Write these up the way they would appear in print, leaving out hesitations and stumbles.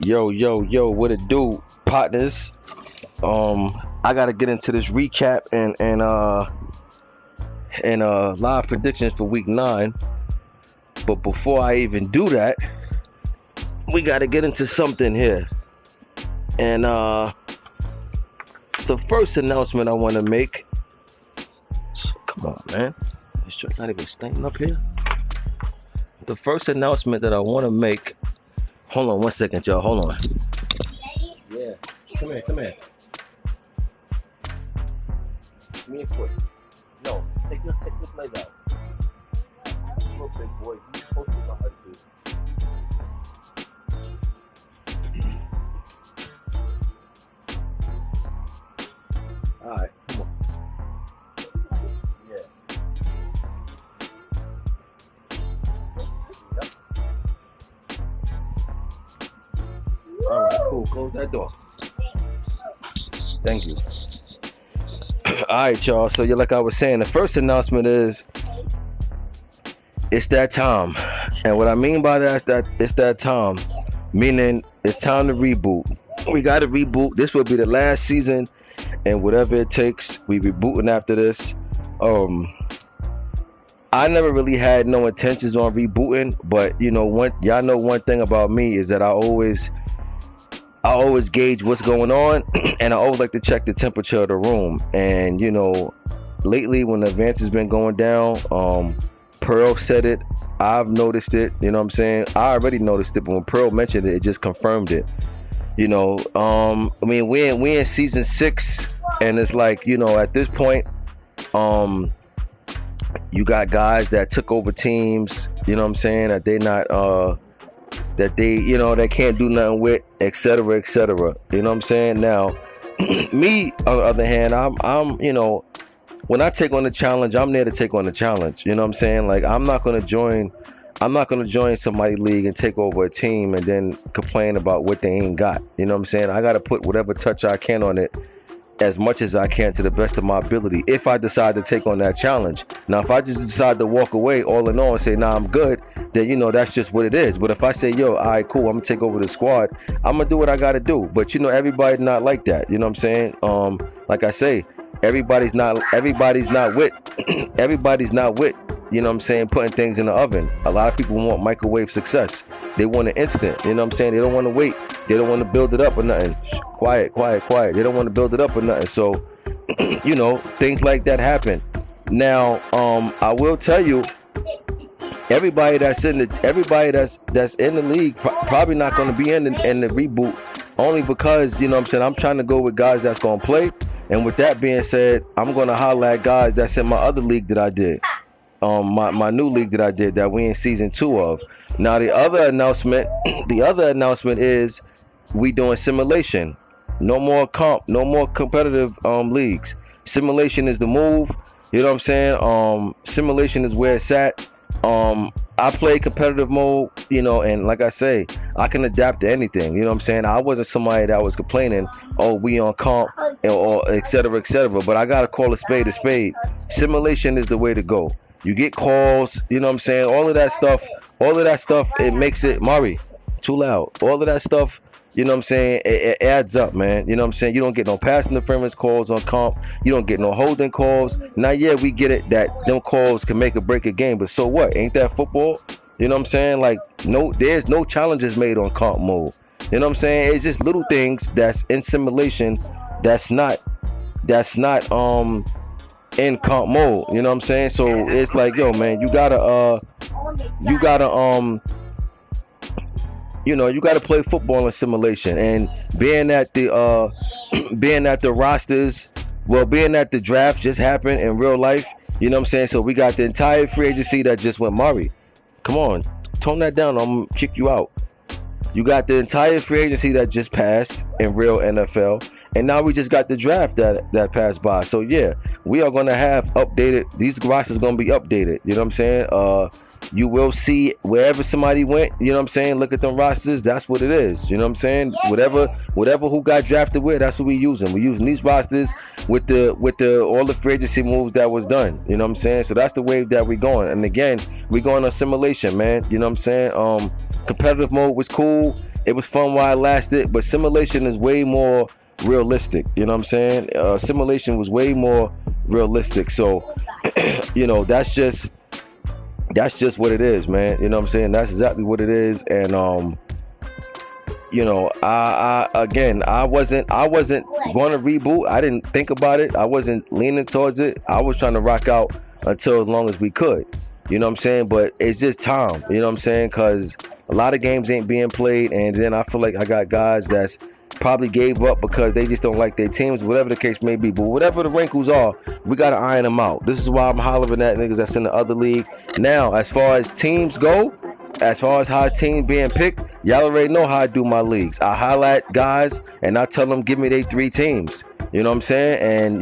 Yo, what it do, partners? I gotta get into this recap and live predictions for week 9. But before I even do that, we gotta get into something here. And the first announcement I wanna make. Come on, man. This truck not even staying up here. The first announcement that I wanna make. Hold on 1 second, y'all. Hold on. Yeah. Come here. Give me a foot. No, take this leg out. Look, big boy, you supposed to know how to do. Alright, come on. Yeah. Yep. Alright, cool. Close that door. Thank you. Alright, y'all. So, like I was saying, the first announcement is it's that time. And what I mean by that is that it's that time, meaning it's time to reboot. We got to reboot. This will be the last season, and whatever it takes, we rebooting after this. I never really had no intentions on rebooting, but y'all know one thing about me is that I always gauge what's going on, and I always like to check the temperature of the room. And lately when the advance has been going down, Pearl said it, I've noticed it. You know what I'm saying? I already noticed it, but when Pearl mentioned it, it just confirmed it. I mean, we in season 6, and it's like, at this point, you got guys that took over teams. You know what I'm saying? That they not that they can't do nothing with, etc., etc. You know what I'm saying? Now, me on the other hand, I'm when I take on the challenge, I'm there to take on the challenge. You know what I'm saying? Like, I'm not gonna join somebody's league and take over a team and then complain about what they ain't got. You know what I'm saying? I gotta put whatever touch I can on it, as much as I can, to the best of my ability, if I decide to take on that challenge. Now, if I just decide to walk away all in all and say, nah, I'm good, then that's just what it is. But if I say, yo, all right, cool, I'm gonna take over the squad, I'm gonna do what I gotta do. But everybody's not like that. You know what I'm saying? Like I say, everybody's not with you know what I'm saying, putting things in the oven. A lot of people want microwave success. They want it instant. You know what I'm saying? They don't want to wait. They don't want to build it up or nothing. Quiet. They don't want to build it up or nothing. So, things like that happen. Now, I will tell you, everybody that's in the league probably not going to be in the reboot, only because, you know what I'm saying, I'm trying to go with guys that's going to play. And with that being said, I'm going to holler at guys that's in my other league that I did. My new league that I did, that we in season 2 of. Now, the other announcement is we doing simulation. No more comp, no more competitive leagues. Simulation is the move. You know what I'm saying? Simulation is where it's at. I play competitive mode, and like I say, I can adapt to anything. You know what I'm saying? I wasn't somebody that was complaining, oh, we on comp, or et cetera, but I gotta call a spade a spade. Simulation is the way to go. You get calls, you know what I'm saying? All of that stuff, it makes it, Mari, too loud. All of that stuff, you know what I'm saying, it adds up, man. You know what I'm saying? You don't get no pass interference calls on comp. You don't get no holding calls. Now, yeah, we get it that them calls can make or break a game, but so what? Ain't that football? You know what I'm saying? Like, there's no challenges made on comp mode. You know what I'm saying? It's just little things that's in simulation that's not in comp mode. You know what I'm saying? So it's like, yo, man, you gotta play football in simulation. And being that the rosters, being that the draft just happened in real life, you know what I'm saying? So we got the entire free agency that just went. Mari, come on, tone that down, I'm gonna kick you out. You got the entire free agency that just passed in real NFL, and now we just got the draft that passed by. So yeah, we are gonna have updated. These rosters are gonna be updated. You know what I'm saying? You will see wherever somebody went, you know what I'm saying? Look at them rosters, that's what it is. You know what I'm saying? Whatever who got drafted with, that's what we using. We using these rosters with all the free agency moves that was done. You know what I'm saying? So that's the wave that we going. And again, we going on simulation, man. You know what I'm saying? Competitive mode was cool. It was fun while it lasted, but simulation is way more realistic. You know what I'm saying? Simulation was way more realistic. So, that's just what it is, man. You know what I'm saying? That's exactly what it is. And I wasn't going to reboot. I didn't think about it. I wasn't leaning towards it. I was trying to rock out until as long as we could. You know what I'm saying? But it's just time. You know what I'm saying? Because a lot of games ain't being played, and then I feel like I got guys that's probably gave up because they just don't like their teams, whatever the case may be. But whatever the wrinkles are, we gotta iron them out. This is why I'm hollering at niggas that's in the other league. Now, as far as teams go, as far as how team being picked, y'all already know how I do my leagues. I highlight guys and I tell them give me they 3 teams. You know what I'm saying? And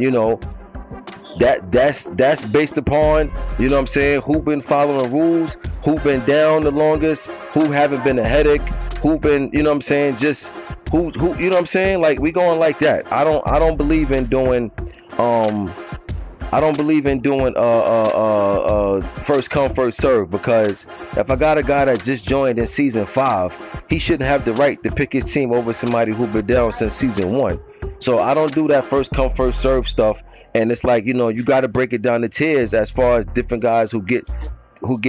that's based upon, you know what I'm saying, who been following rules, who been down the longest, who haven't been a headache, who been, you know what I'm saying, just who you know what I'm saying? Like, we going like that. I don't believe in doing first come first serve, because if I got a guy that just joined in season 5, he shouldn't have the right to pick his team over somebody who been down since season 1. So I don't do that first come first serve stuff. And it's like, you got to break it down to tiers as far as different guys who get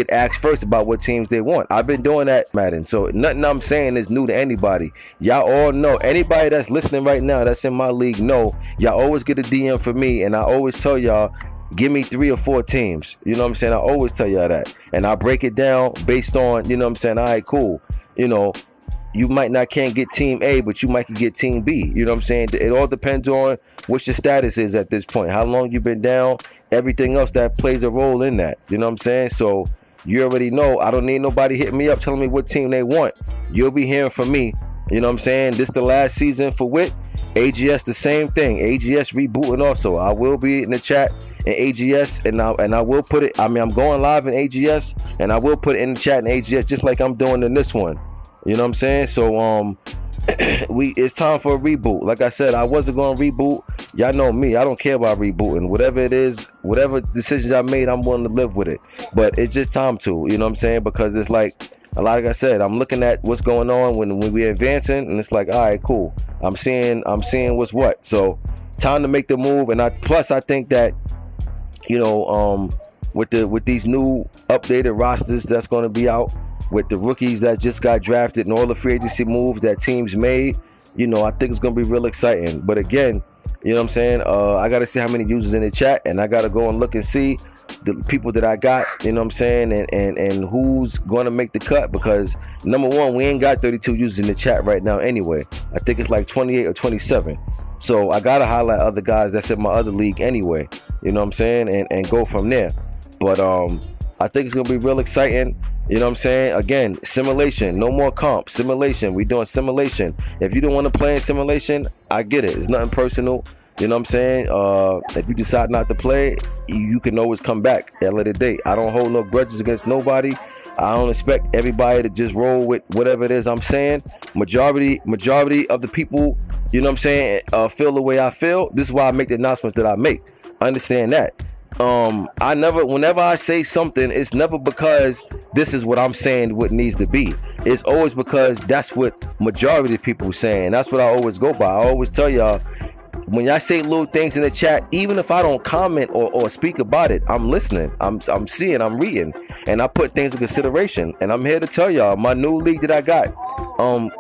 asked first about what teams they want. I've been doing that, Madden. So nothing I'm saying is new to anybody. Y'all all know. Anybody that's listening right now that's in my league know. Y'all always get a DM from me, and I always tell y'all, give me 3 or 4 teams. You know what I'm saying? I always tell y'all that. And I break it down based on, you know what I'm saying? All right, cool. You can't get team A, but you might can get team B. You know what I'm saying? It all depends on what your status is at this point, how long you've been down, everything else that plays a role in that. You know what I'm saying? So you already know. I don't need nobody hitting me up telling me what team they want. You'll be hearing from me. You know what I'm saying? This the last season for WIT. AGS the same thing. AGS rebooting also. I will be in the chat in AGS, and I will put it. I mean, I'm going live in AGS, and I will put it in the chat in AGS just like I'm doing in this one. You know what I'm saying? So it's time for a reboot. Like I said, I wasn't going to reboot. Y'all know me. I don't care about rebooting. Whatever it is, whatever decisions I made, I'm willing to live with it. But it's just time to. You know what I'm saying? Because it's like I said, I'm looking at what's going on when we're advancing, and it's like, all right, cool. I'm seeing what's what. So time to make the move. And I think that with these new updated rosters that's going to be out, with the rookies that just got drafted and all the free agency moves that teams made, I think it's going to be real exciting. But again, you know what I'm saying? I got to see how many users in the chat, and I got to go and look and see the people that I got, you know what I'm saying, and who's going to make the cut, because number one, we ain't got 32 users in the chat right now anyway. I think it's like 28 or 27. So I got to highlight other guys that's in my other league anyway, you know what I'm saying, and go from there. But I think it's going to be real exciting. You know what I'm saying? Again, simulation. No more comp. Simulation. We doing simulation. If you don't want to play in simulation, I get it. It's nothing personal. You know what I'm saying? If you decide not to play, you can always come back at a later date. I don't hold no grudges against nobody. I don't expect everybody to just roll with whatever it is I'm saying. Majority of the people, you know what I'm saying, feel the way I feel. This is why I make the announcements that I make. Understand that. Whenever I say something, it's never because this is what I'm saying what needs to be. It's always because that's what majority of people are saying. That's what I always go by. I always tell y'all, when y'all say little things in the chat, even if I don't comment or speak about it, I'm listening, I'm seeing, I'm reading, and I put things in consideration. And I'm here to tell y'all, my new league that I got,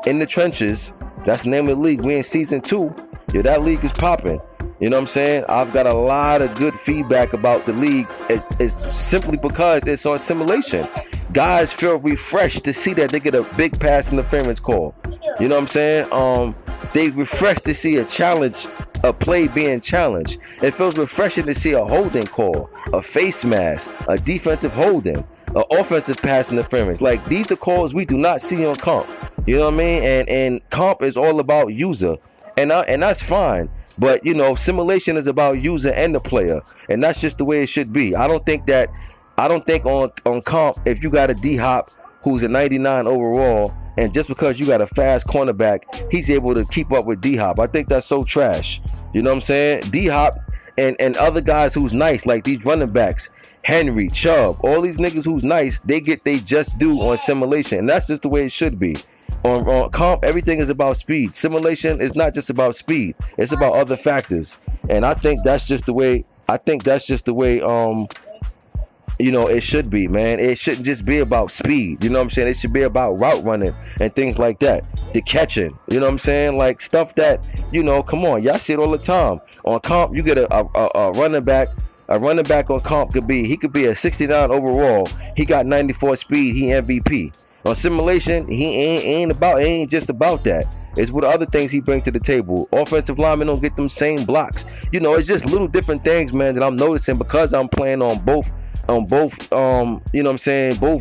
in the trenches, that's the name of the league. We in season 2. Yeah, that league is popping. You know what I'm saying? I've got a lot of good feedback about the league. It's simply because it's on simulation. Guys feel refreshed to see that they get a big pass interference call. You know what I'm saying? They refreshed to see a play being challenged. It feels refreshing to see a holding call, a face mask, a defensive holding, an offensive pass interference. Like, these are calls we do not see on comp. You know what I mean? And comp is all about user, and that's fine. But simulation is about user and the player, and that's just the way it should be. I don't think on comp, if you got a D-Hop who's a 99 overall, and just because you got a fast cornerback, he's able to keep up with D-Hop. I think that's so trash. You know what I'm saying? D-Hop and other guys who's nice, like these running backs, Henry, Chubb, all these niggas who's nice, they get they just due on simulation, and that's just the way it should be. On comp, everything is about speed. Simulation is not just about speed. It's about other factors. And I think that's just the way. I think that's just the way. It should be, man. It shouldn't just be about speed. You know what I'm saying? It should be about route running and things like that. The catching. You know what I'm saying? Like stuff that, come on, y'all see it all the time. On comp, you get a running back. A running back on comp he could be a 69 overall. He got 94 speed. He MVP. On simulation, he ain't just about that. It's what other things he brings to the table. Offensive linemen don't get them same blocks. It's just little different things, man, that I'm noticing because I'm playing on both both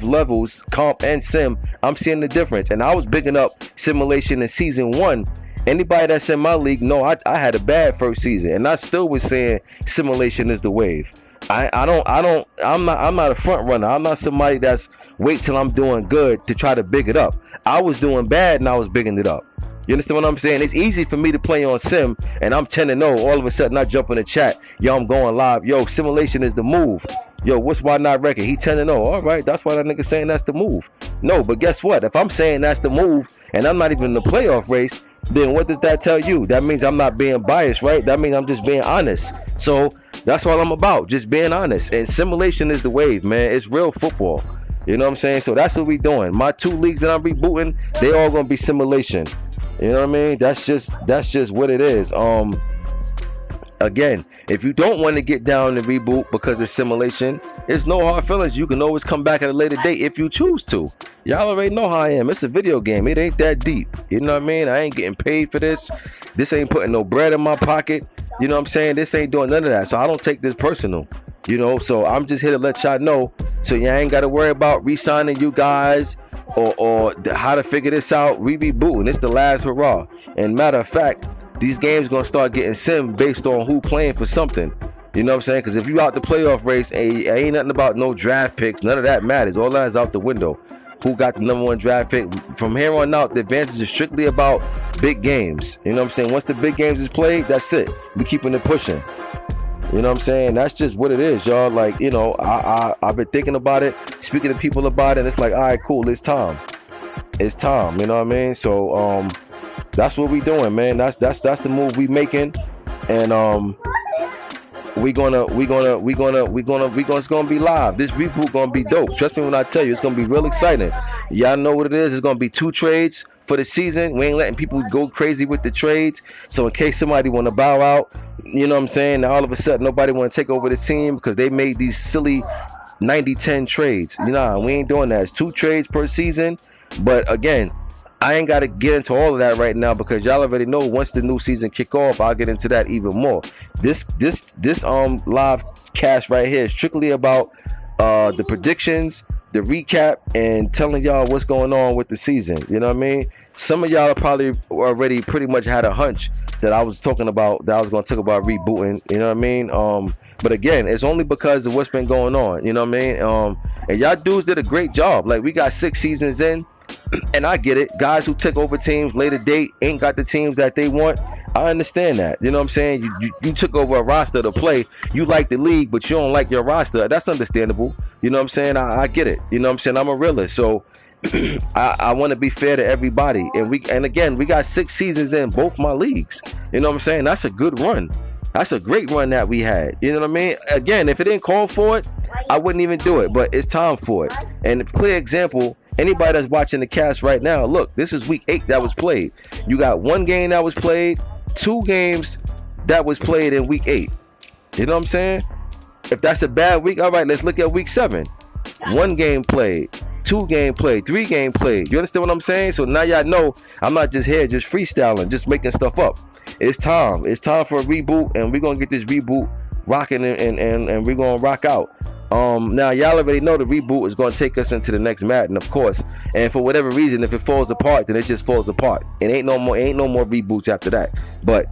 levels, comp and sim. I'm seeing the difference. And I was bigging up simulation in season 1. Anybody that's in my league know I had a bad first season, and I still was saying simulation is the wave. I'm not a front runner. I'm not somebody that's wait till I'm doing good to try to big it up. I was doing bad and I was bigging it up. You understand what I'm saying? It's easy for me to play on sim and I'm 10-0. All of a sudden I jump in the chat. Yo, I'm going live. Yo, simulation is the move. Yo, what's why not record? He 10-0. All right, that's why that nigga saying that's the move. No, but guess what? If I'm saying that's the move and I'm not even in the playoff race, then what does that tell you? That means I'm not being biased, right? That means I'm just being honest. So that's all I'm about, just being honest. And simulation is the wave, man. It's real football. You know what I'm saying? So that's what we doing. My 2 leagues that I'm rebooting, they all gonna be simulation. You know what I mean? That's just what it is. Again, if you don't want to get down and reboot because of simulation, it's no hard feelings. You can always come back at a later date if you choose to. Y'all already know how I am. It's a video game. It ain't that deep. You know what I mean? I ain't getting paid for this. This ain't putting no bread in my pocket. You know what I'm saying? This ain't doing none of that. So I don't take this personal. So I'm just here to let y'all know. So y'all ain't got to worry about re-signing you guys or how to figure this out. We rebooting. It's the last hurrah. And matter of fact, these games gonna start getting sim based on who playing for something. You know what I'm saying? Because if you out the playoff race, ain't nothing about no draft picks. None of that matters. All that is out the window. Who got the number 1 draft pick? From here on out, the advantage is strictly about big games. You know what I'm saying? Once the big games is played, that's it. We keeping it pushing. You know what I'm saying? That's just what it is, y'all. Like, I've been thinking about it, speaking to people about it, and it's like, all right, cool, it's time. It's time, you know what I mean? So, that's what we doing, man. That's the move we making, and it's gonna be live. This reboot gonna be dope. Trust me when I tell you, it's gonna be real exciting. Y'all know what it is. It's gonna be 2 trades for the season. We ain't letting people go crazy with the trades. So in case somebody want to bow out, you know what I'm saying? Now all of a sudden nobody want to take over the team because they made these silly 90-10 trades. We ain't doing that. It's 2 trades per season. But again, I ain't got to get into all of that right now because y'all already know once the new season kick off, I'll get into that even more. This live cast right here is strictly about the predictions, the recap, and telling y'all what's going on with the season. You know what I mean? Some of y'all have probably already pretty much had a hunch that I was talking about, that I was going to talk about rebooting. You know what I mean? But again, it's only because of what's been going on. You know what I mean? And y'all dudes did a great job. Like, we got 6 seasons in. And I get it. Guys who took over teams later date ain't got the teams that they want. I understand that. You know what I'm saying? You took over a roster to play. You like the league, but you don't like your roster. That's understandable. You know what I'm saying? I get it. You know what I'm saying? I'm a realist. So I want to be fair to everybody. And again, we got 6 seasons in both my leagues. You know what I'm saying? That's a good run. That's a great run that we had. You know what I mean? Again, if it didn't call for it, I wouldn't even do it. But it's time for it. And a clear example, anybody that's watching the cast right now, look, this is week 8 that was played. You got 1 game that was played, 2 games that was played in week 8. You know what I'm saying? If that's a bad week, all right, let's look at week 7. 1 game played, 2 game played, 3 game played. You understand what I'm saying? So now y'all know I'm not just here just freestyling, just making stuff up. It's time. It's time for a reboot, and we're gonna get this reboot rocking, and we're gonna rock out. Now y'all already know the reboot is gonna take us into the next Madden, of course. And for whatever reason, if it falls apart, then it just falls apart. It ain't no more reboots after that. But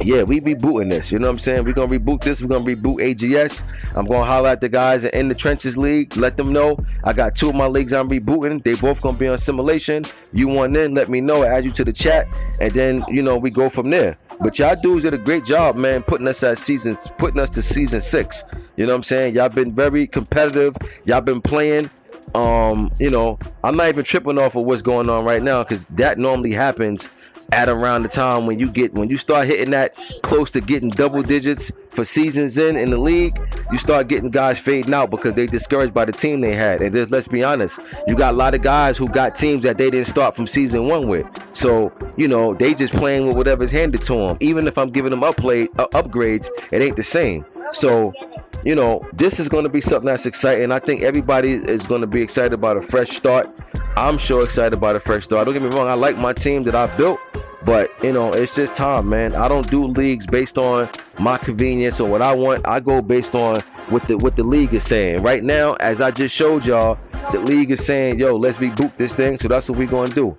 yeah, we rebooting this. You know what I'm saying? We're gonna reboot this. We're gonna reboot AGS. I'm gonna holler at the guys in the Trenches League. Let them know I got 2 of my leagues I'm rebooting. They both gonna be on simulation. You want in? Let me know. Add you to the chat, and then we go from there. But y'all dudes did a great job, man, putting us to season 6. You know what I'm saying? Y'all been very competitive. Y'all been playing. You know, I'm not even tripping off of what's going on right now because that normally happens at around the time when you start hitting that close to getting double digits for seasons in the league. You start getting guys fading out because they discouraged by the team they had. And just let's be honest, you got a lot of guys who got teams that they didn't start from season one with. So you know they just playing with whatever's handed to them. Even if I'm giving them upgrades, it ain't the same. So you know, this is going to be something that's exciting. I think everybody is going to be excited about a fresh start. I'm sure excited about a fresh start. Don't get me wrong, I like my team that I built, but you know, it's just time, man. I don't do leagues based on my convenience or what I want. I go based on what the league is saying. Right now, as I just showed y'all, the league is saying, yo, let's reboot this thing. So that's what we're going to do.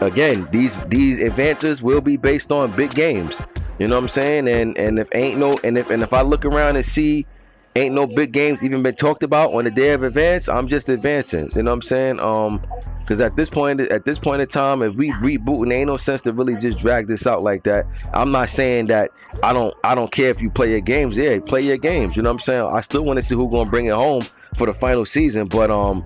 Again, these advances will be based on big games. You know what I'm saying? And if I look around and see ain't no big games even been talked about on the day of advance, I'm just advancing. You know what I'm saying? Because at this point in time, if we rebooting, there ain't no sense to really just drag this out like that. I'm not saying that I don't care if you play your games. Yeah, play your games. You know what I'm saying? I still want to see who's gonna bring it home for the final season, but I'm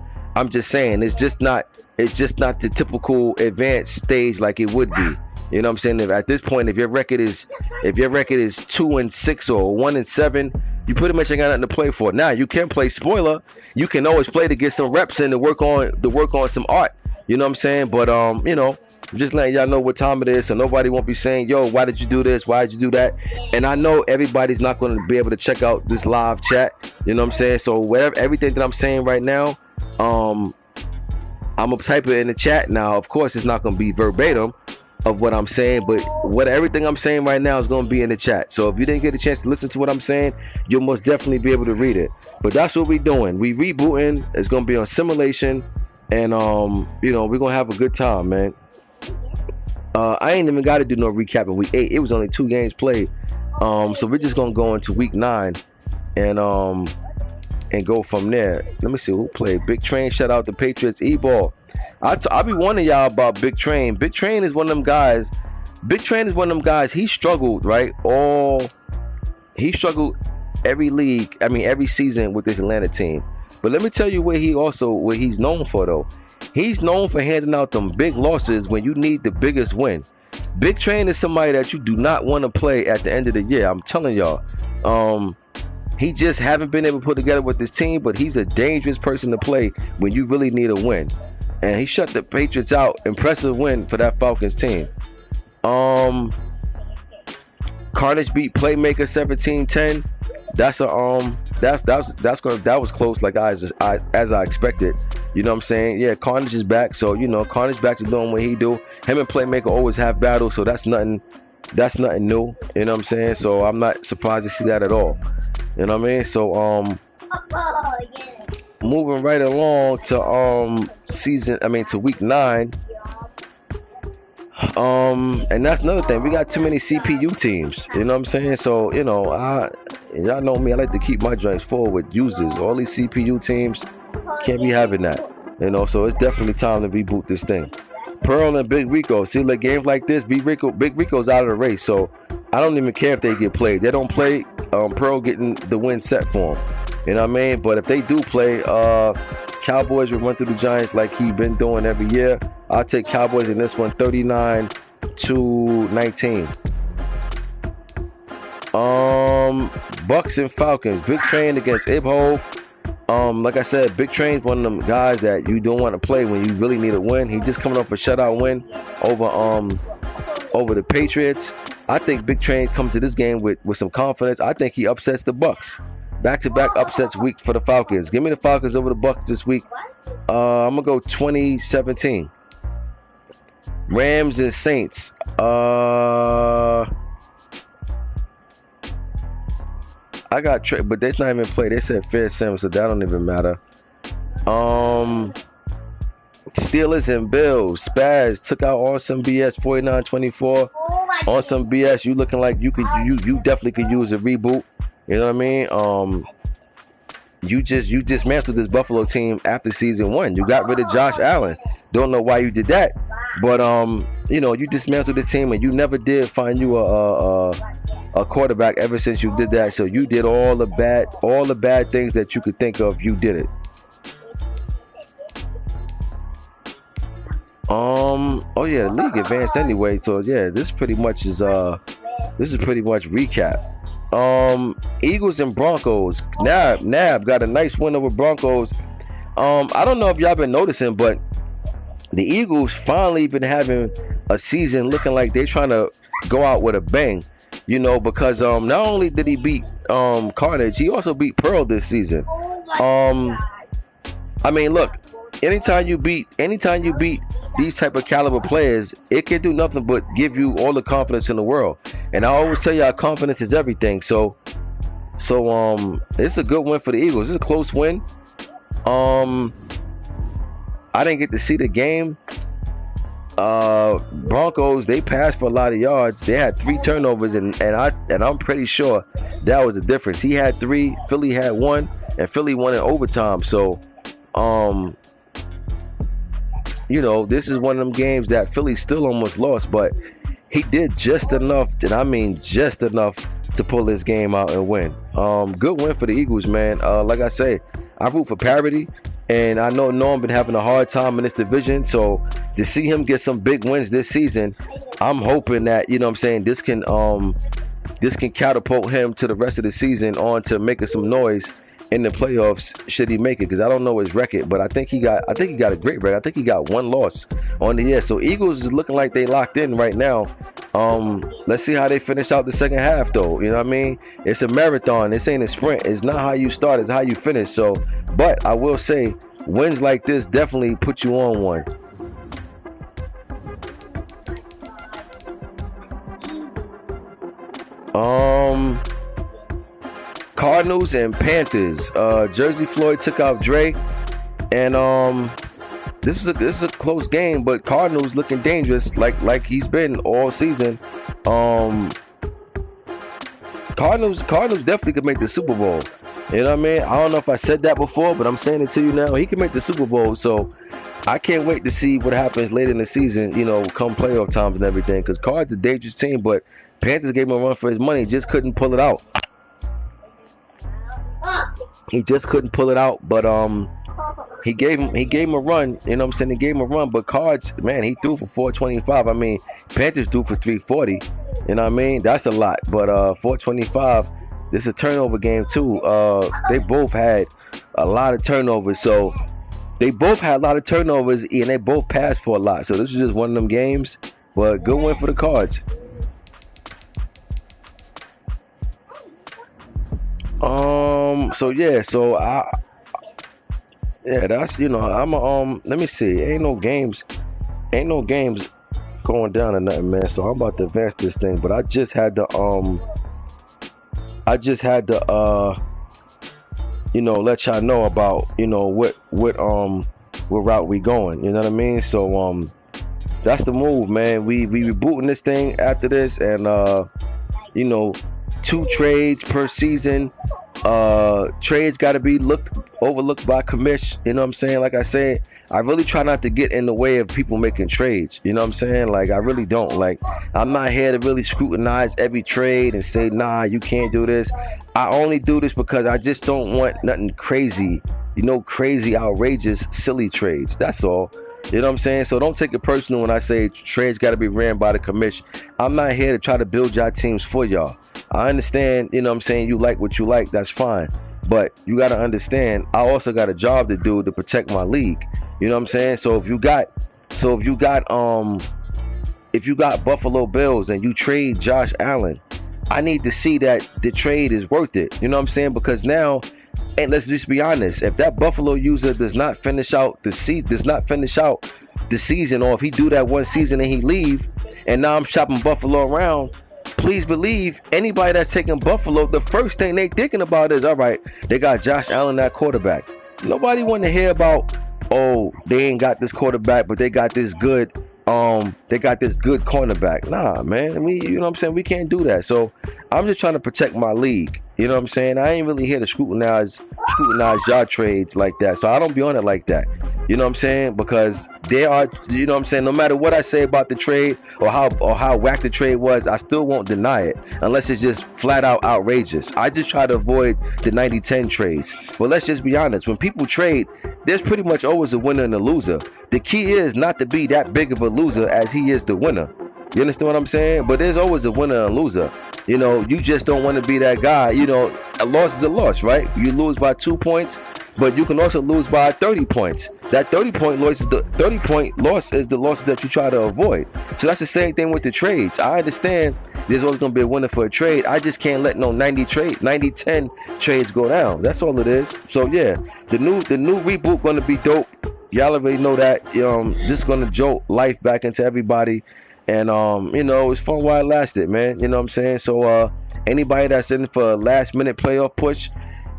just saying it's just not the typical advanced stage like it would be. You know what I'm saying? If at this point, if your record is 2-6 or 1-7, you pretty much ain't got nothing to play for. Now you can play spoiler. You can always play to get some reps in to work on some art. You know what I'm saying? But you know, I'm just letting y'all know what time it is, so nobody won't be saying, "Yo, why did you do this? Why did you do that?" And I know everybody's not going to be able to check out this live chat. You know what I'm saying? So everything that I'm saying right now, I'm gonna type it in the chat. Now, of course, it's not gonna be verbatim of what I'm saying, but everything I'm saying right now is going to be in the chat. So if you didn't get a chance to listen to what I'm saying, you'll most definitely be able to read it. But that's what we're doing. We rebooting. It's going to be on simulation, and you know, we're going to have a good time, man. I ain't even got to do no recap in week 8. It was only 2 games played. So we're just going to go into week 9 and go from there. Let me see who played. Big Train, shout out to Patriots E-Ball. I'll be warning y'all about Big Train. Big Train is one of them guys. He struggled, right? He struggled every season with this Atlanta team. But let me tell you what he's known for, though. He's known for handing out them big losses when you need the biggest win. Big Train is somebody that you do not want to play at the end of the year. I'm telling y'all. He just haven't been able to put together with this team, but he's a dangerous person to play when you really need a win. And he shut the Patriots out. Impressive win for that Falcons team. Carnage beat Playmaker 17-10. That was close, like as I expected. You know what I'm saying? Yeah, Carnage is back, so you know Carnage back to doing what he do. Him and Playmaker always have battles, so that's nothing new. You know what I'm saying? So I'm not surprised to see that at all. You know what I mean? So moving right along to week 9. And that's another thing. We got too many CPU teams. You know what I'm saying? So, you know, y'all know me. I like to keep my joints full with users. All these CPU teams can't be having that. You know, so it's definitely time to reboot this thing. Pearl and Big Rico. See, like games like this, Big Rico's out of the race. So I don't even care if they get played. They don't play. Pearl getting the win set for them. You know what I mean? But if they do play, Cowboys will run through the Giants like he's been doing every year. I'll take Cowboys in this one, 39-19. Bucks and Falcons. Big Train against Ibhove. Like I said, Big Train's one of them guys that you don't want to play when you really need a win. He just coming off a shutout win over the Patriots. I think Big Train comes to this game with some confidence. I think he upsets the Bucks. Back-to-back upsets week for the Falcons. Give me the Falcons over the Bucks this week. I'm gonna go 2017. Rams and Saints. I got but that's not even played. They said fair sim, so that don't even matter. Steelers and Bills. Spaz took out Awesome BS 49-24. Awesome BS, you looking like you definitely could use a reboot. You know what I mean? You dismantled this Buffalo team after season 1. You got rid of Josh Allen. Don't know why you did that, but you know, you dismantled the team and you never did find you a a quarterback ever since you did that. So you did all the bad things that you could think of. You did it. Oh yeah, the league advanced anyway. So yeah, this pretty much is pretty much recap. Eagles and Broncos. Nab got a nice win over Broncos. I don't know if y'all been noticing, but the Eagles finally been having a season looking like they're trying to go out with a bang. You know, because not only did he beat Carnage, he also beat Pearl this season. I mean, look, anytime you beat these type of caliber players, it can do nothing but give you all the confidence in the world. And I always tell y'all, confidence is everything. So it's a good win for the Eagles. It's a close win. I didn't get to see the game. Broncos, they passed for a lot of yards. They had 3 turnovers, and I'm pretty sure that was the difference. He had 3, Philly had 1, and Philly won in overtime. So you know, this is one of them games that Philly still almost lost, but he did just enough, and I mean just enough, to pull this game out and win. Good win for the Eagles, man. Like I say, I root for parity, and I know Norm been having a hard time in this division, so to see him get some big wins this season, I'm hoping that, you know what I'm saying, this can catapult him to the rest of the season on to making some noise in the playoffs, should he make it, because I don't know his record, but I think he got a great record. I think he got 1 loss on the year. So Eagles is looking like they locked in right now. Let's see how they finish out the second half, though. You know what I mean? It's a marathon. This ain't a sprint. It's not how you start, it's how you finish. So, but I will say, wins like this definitely put you on one. Cardinals and Panthers. Jersey Floyd took out Dre, and this is a close game, but Cardinals looking dangerous, like he's been all season. Cardinals definitely could make the Super Bowl. You know what I mean? I don't know if I said that before, but I'm saying it to you now. He can make the Super Bowl, so I can't wait to see what happens later in the season, you know, come playoff times and everything, because Cards a dangerous team, but Panthers gave him a run for his money, just couldn't pull it out. He just couldn't pull it out, but he gave him a run. You know what I'm saying? He gave him a run, but Cards, man, he threw for 425. I mean, Panthers threw for 340. You know what I mean? That's a lot, but 425. This is a turnover game too. They both had a lot of turnovers, so they both had a lot of turnovers, and they both passed for a lot. So this is just one of them games, but good win for the Cards. So yeah, that's, you know, let me see. Ain't no games going down or nothing, man. So I'm about to advance this thing, but I just had to you know, let y'all know about, you know, what route we going. You know what I mean? So that's the move, man. We rebooting this thing after this, and you know, 2 trades per season. Trades got to be overlooked by commish. You know what I'm saying? Like I said, I really try not to get in the way of people making trades. You know what I'm saying? Like, I really don't. Like, I'm not here to really scrutinize every trade and say, nah, you can't do this. I only do this because I just don't want nothing crazy, you know, crazy, outrageous, silly trades. That's all. You know what I'm saying? So don't take it personal when I say trades got to be ran by the commission. I'm not here to try to build y'all teams for y'all. I understand, you know what I'm saying, you like what you like, that's fine. But you got to understand, I also got a job to do to protect my league. You know what I'm saying? So if you got Buffalo Bills and you trade Josh Allen, I need to see that the trade is worth it. You know what I'm saying? Because now, and let's just be honest, if that Buffalo user does not finish out the season, or if he do that one season and he leave, and now I'm shopping Buffalo around, please believe anybody that's taking Buffalo, the first thing they thinking about is, all right, they got Josh Allen at quarterback. Nobody want to hear about, oh, they ain't got this quarterback, but they got this good cornerback. Nah, man. You know what I'm saying? We can't do that. So I'm just trying to protect my league. You know what I'm saying? I ain't really here to scrutinize y'all trades like that. So I don't be on it like that. You know what I'm saying? Because they are, you know what I'm saying, no matter what I say about the trade or how whack the trade was, I still won't deny it unless it's just flat out outrageous. I just try to avoid the 90-10 trades. But let's just be honest, when people trade, there's pretty much always a winner and a loser. The key is not to be that big of a loser as he is the winner. You understand what I'm saying? But there's always a winner and a loser. You know, you just don't want to be that guy. You know, a loss is a loss, right? You lose by 2 points, but you can also lose by 30 points. That 30-point loss is the loss that you try to avoid. So that's the same thing with the trades. I understand there's always gonna be a winner for a trade. I just can't let no 90-10 trades go down. That's all it is. So yeah, the new reboot gonna be dope. Y'all already know that. This is gonna jolt life back into everybody. And you know, it's fun while it lasted, man. You know what I'm saying? So anybody that's in for a last minute playoff push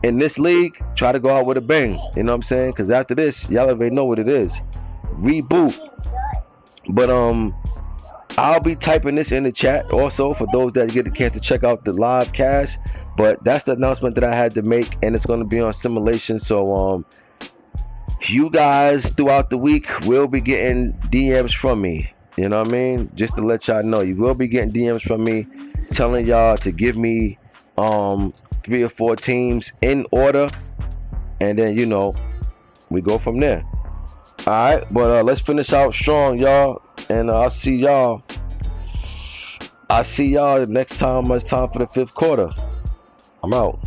in this league, try to go out with a bang. You know what I'm saying? Because after this, y'all already know what it is. Reboot. But I'll be typing this in the chat also for those that get a chance to check out the live cast. But that's the announcement that I had to make, and it's gonna be on Simulation. So you guys throughout the week will be getting DMs from me. You know what I mean? Just to let y'all know, you will be getting DMs from me telling y'all to give me 3 or 4 teams in order, and then, you know, we go from there. All right, but let's finish out strong, y'all, and I'll see y'all the next time it's time for the 5th quarter. I'm out.